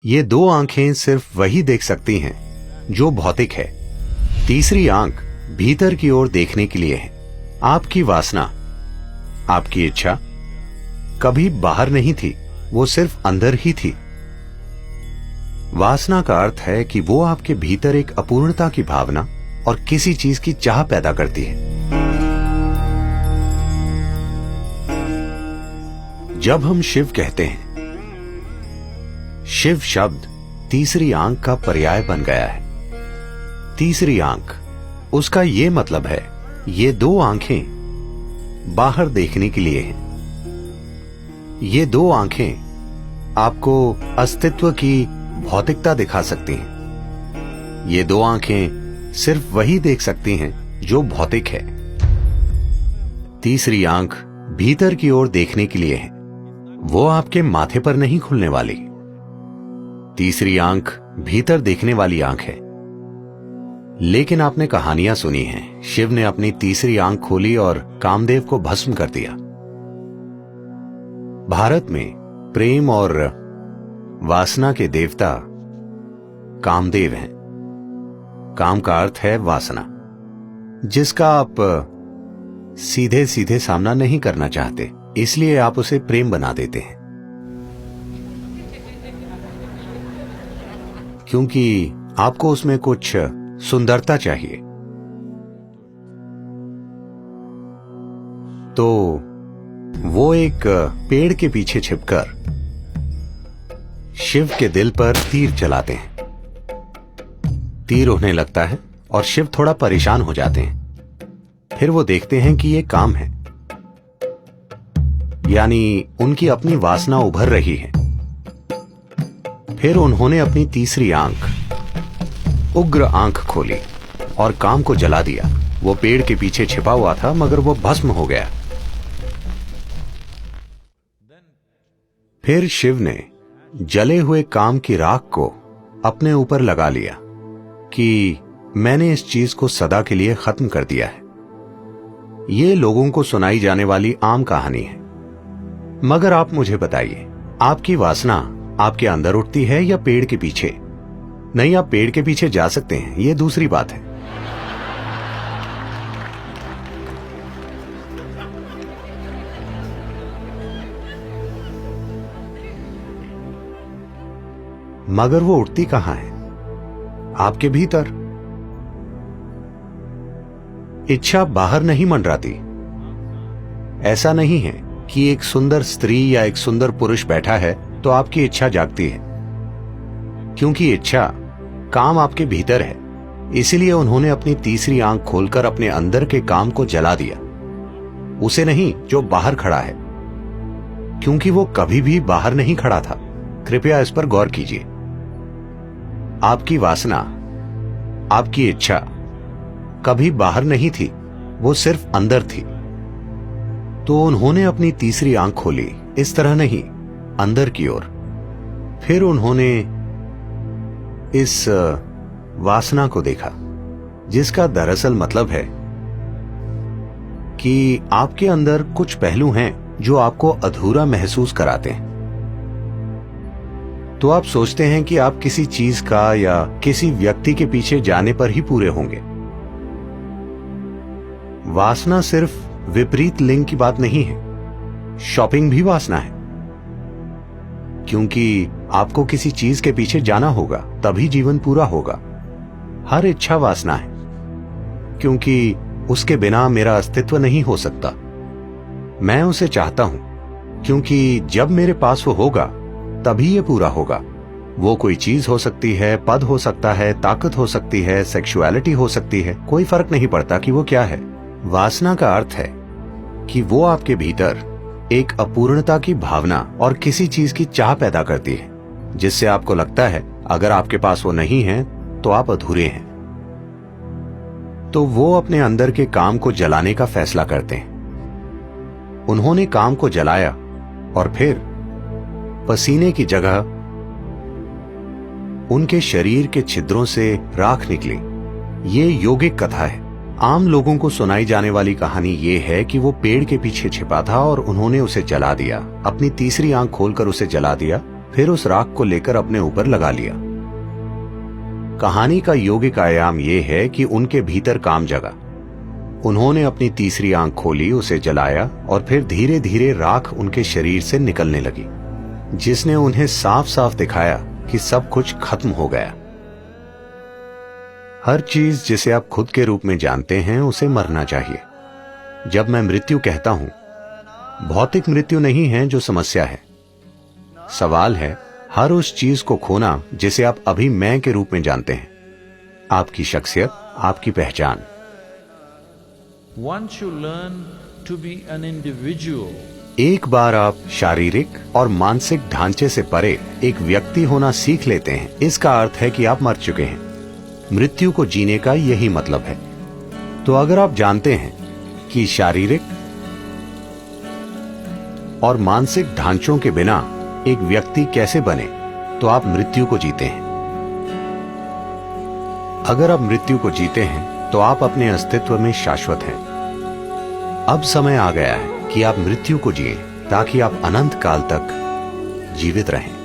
ये दो आंखें सिर्फ वही देख सकती हैं जो भौतिक है। तीसरी आंख भीतर की ओर देखने के लिए है। आपकी वासना, आपकी इच्छा कभी बाहर नहीं थी, वो सिर्फ अंदर ही थी। वासना का अर्थ है कि वो आपके भीतर एक अपूर्णता की भावना और किसी चीज की चाह पैदा करती है। जब हम शिव कहते हैं, शिव शब्द तीसरी आंख का पर्याय बन गया है। तीसरी आंख, उसका यह मतलब है ये दो आंखें बाहर देखने के लिए हैं। ये दो आंखें आपको अस्तित्व की भौतिकता दिखा सकती हैं। ये दो आंखें सिर्फ वही देख सकती हैं जो भौतिक है। तीसरी आंख भीतर की ओर देखने के लिए है, वो आपके माथे पर नहीं खुलने वाली। तीसरी आंख भीतर देखने वाली आंख है। लेकिन आपने कहानियां सुनी हैं, शिव ने अपनी तीसरी आंख खोली और कामदेव को भस्म कर दिया। भारत में प्रेम और वासना के देवता कामदेव हैं। काम का अर्थ है वासना, जिसका आप सीधे सीधे सामना नहीं करना चाहते, इसलिए आप उसे प्रेम बना देते हैं, क्योंकि आपको उसमें कुछ सुंदरता चाहिए। तो वो एक पेड़ के पीछे छिपकर शिव के दिल पर तीर चलाते हैं। तीर उन्हें लगता है और शिव थोड़ा परेशान हो जाते हैं। फिर वो देखते हैं कि ये काम है, यानी उनकी अपनी वासना उभर रही है। फिर उन्होंने अपनी तीसरी आंख, उग्र आंख खोली और काम को जला दिया। वो पेड़ के पीछे छिपा हुआ था, मगर वो भस्म हो गया। फिर शिव ने जले हुए काम की राख को अपने ऊपर लगा लिया कि मैंने इस चीज को सदा के लिए खत्म कर दिया है। ये लोगों को सुनाई जाने वाली आम कहानी है, मगर आप मुझे बताइए, आपकी वासना आपके अंदर उठती है या पेड़ के पीछे? नहीं, आप पेड़ के पीछे जा सकते हैं, यह दूसरी बात है। मगर वो उठती कहां है? आपके भीतर। इच्छा बाहर नहीं मंडराती। ऐसा नहीं है कि एक सुंदर स्त्री या एक सुंदर पुरुष बैठा है तो आपकी इच्छा जागती है, क्योंकि इच्छा काम आपके भीतर है। इसीलिए उन्होंने अपनी तीसरी आंख खोलकर अपने अंदर के काम को जला दिया, उसे नहीं जो बाहर खड़ा है, क्योंकि वो कभी भी बाहर नहीं खड़ा था। कृपया इस पर गौर कीजिए। आपकी वासना, आपकी इच्छा कभी बाहर नहीं थी, वो सिर्फ अंदर थी। तो उन्होंने अपनी तीसरी आंख खोली, इस तरह नहीं, अंदर की ओर। फिर उन्होंने इस वासना को देखा, जिसका दरअसल मतलब है कि आपके अंदर कुछ पहलू हैं जो आपको अधूरा महसूस कराते हैं। तो आप सोचते हैं कि आप किसी चीज का या किसी व्यक्ति के पीछे जाने पर ही पूरे होंगे। वासना सिर्फ विपरीत लिंग की बात नहीं है, शॉपिंग भी वासना है, क्योंकि आपको किसी चीज के पीछे जाना होगा, तभी जीवन पूरा होगा। हर इच्छा वासना है, क्योंकि उसके बिना मेरा अस्तित्व नहीं हो सकता। मैं उसे चाहता हूं, क्योंकि जब मेरे पास वो होगा तभी ये पूरा होगा। वो कोई चीज हो सकती है, पद हो सकता है, ताकत हो सकती है, सेक्सुअलिटी हो सकती है, कोई फर्क नहीं पड़ता कि वो क्या है। वासना का अर्थ है कि वो आपके भीतर एक अपूर्णता की भावना और किसी चीज की चाह पैदा करती है, जिससे आपको लगता है अगर आपके पास वो नहीं है तो आप अधूरे हैं। तो वो अपने अंदर के काम को जलाने का फैसला करते हैं। उन्होंने काम को जलाया और फिर पसीने की जगह उनके शरीर के छिद्रों से राख निकली। ये योगिक कथा है। आम लोगों को सुनाई जाने वाली कहानी ये है कि वो पेड़ के पीछे छिपा था और उन्होंने उसे जला दिया, अपनी तीसरी आंख खोलकर उसे जला दिया फिर उस राख को लेकर अपने ऊपर लगा लिया। कहानी का यौगिक आयाम यह है कि उनके भीतर काम जगा। उन्होंने अपनी तीसरी आंख खोली, उसे जलाया और फिर धीरे धीरे राख उनके शरीर से निकलने लगी, जिसने उन्हें साफ साफ दिखाया कि सब कुछ खत्म हो गया। हर चीज जिसे आप खुद के रूप में जानते हैं उसे मरना चाहिए। जब मैं मृत्यु कहता हूं, भौतिक मृत्यु नहीं है जो समस्या है। सवाल है हर उस चीज को खोना जिसे आप अभी मैं के रूप में जानते हैं, आपकी शख्सियत, आपकी पहचान। Once you learn to be an individual, एक बार आप शारीरिक और मानसिक ढांचे से परे एक व्यक्ति होना सीख लेते हैं, इसका अर्थ है कि आप मर चुके हैं। मृत्यु को जीने का यही मतलब है। तो अगर आप जानते हैं कि शारीरिक और मानसिक ढांचों के बिना एक व्यक्ति कैसे बने, तो आप मृत्यु को जीते हैं। अगर आप मृत्यु को जीते हैं तो आप अपने अस्तित्व में शाश्वत हैं। अब समय आ गया है कि आप मृत्यु को जिएं ताकि आप अनंत काल तक जीवित रहें।